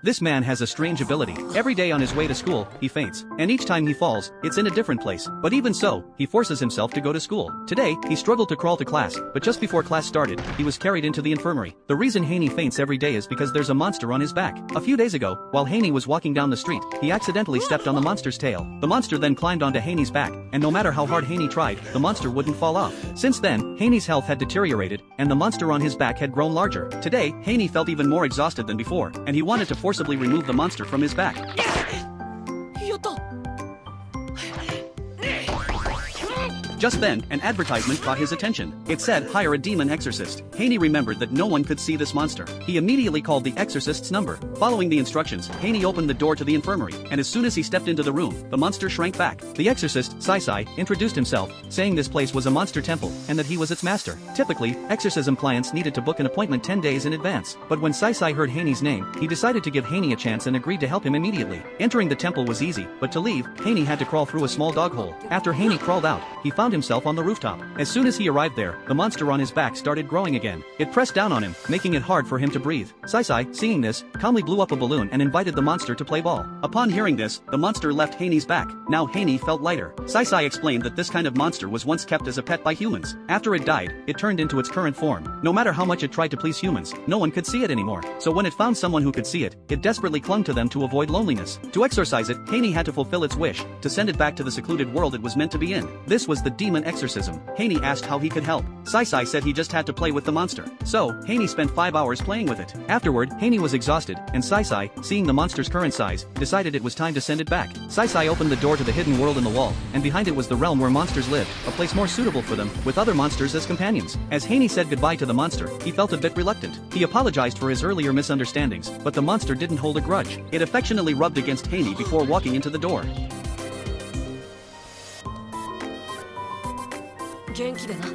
This man has a strange ability. Every day on his way to school, he faints, and each time he falls, it's in a different place. But even so, he forces himself to go to school. Today, he struggled to crawl to class, but just before class started, he was carried into the infirmary. The reason Haney faints every day is because there's a monster on his back. A few days ago, while Haney was walking down the street, he accidentally stepped on the monster's tail. The monster then climbed onto Haney's back, and no matter how hard Haney tried, the monster wouldn't fall off. Since then, Haney's health had deteriorated, and the monster on his back had grown larger. Today, Haney felt even more exhausted than before, and he wanted to forcibly remove the monster from his back. Just then, an advertisement caught his attention. It said, "Hire a demon exorcist." Haney remembered that no one could see this monster. He immediately called the exorcist's number. Following the instructions, Haney opened the door to the infirmary, and as soon as he stepped into the room, the monster shrank back. The exorcist, Sai, introduced himself, saying this place was a monster temple, and that he was its master. Typically, exorcism clients needed to book an appointment 10 days in advance. But when Sai heard Haney's name, he decided to give Haney a chance and agreed to help him immediately. Entering the temple was easy, but to leave, Haney had to crawl through a small dog hole. After Haney crawled out, he found himself on the rooftop. As soon as he arrived there, the monster on his back started growing again. It pressed down on him, making it hard for him to breathe. Sai, seeing this, calmly blew up a balloon and invited the monster to play ball. Upon hearing this, the monster left Haney's back. Now Haney felt lighter. Sai explained that this kind of monster was once kept as a pet by humans. After it died, it turned into its current form. No matter how much it tried to please humans, no one could see it anymore. So when it found someone who could see it, it desperately clung to them to avoid loneliness. To exorcise it, Haney had to fulfill its wish, to send it back to the secluded world it was meant to be in. This was the demon exorcism. Haney asked how he could help. Sai said he just had to play with the monster. So, Haney spent 5 hours playing with it. Afterward, Haney was exhausted, and Sai, seeing the monster's current size, decided it was time to send it back. Sai opened the door to the hidden world in the wall, and behind it was the realm where monsters lived, a place more suitable for them, with other monsters as companions. As Haney said goodbye to the monster, he felt a bit reluctant. He apologized for his earlier misunderstandings, but the monster didn't hold a grudge. It affectionately rubbed against Haney before walking into the door. 元気でな。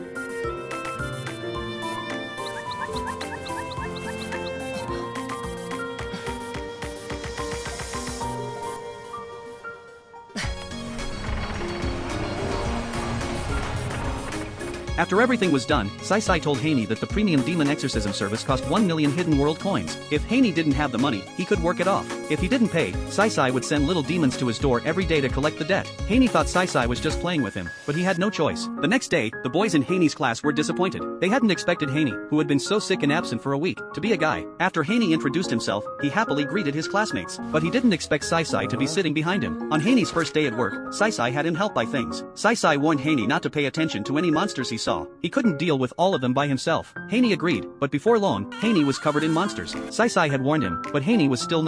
After everything was done, Sai told Haney that the premium demon exorcism service cost 1 million hidden world coins. If Haney didn't have the money, he could work it off. If he didn't pay, Sai would send little demons to his door every day to collect the debt. Haney thought Sai was just playing with him, but he had no choice. The next day, the boys in Haney's class were disappointed. They hadn't expected Haney, who had been so sick and absent for a week, to be a guy. After Haney introduced himself, he happily greeted his classmates, but he didn't expect Sai to be sitting behind him. On Haney's first day at work, Sai had him helped by things. Sai warned Haney not to pay attention to any monsters he saw. He couldn't deal with all of them by himself. Haney agreed, but before long, Haney was covered in monsters. Sai had warned him, but Haney was still nervous.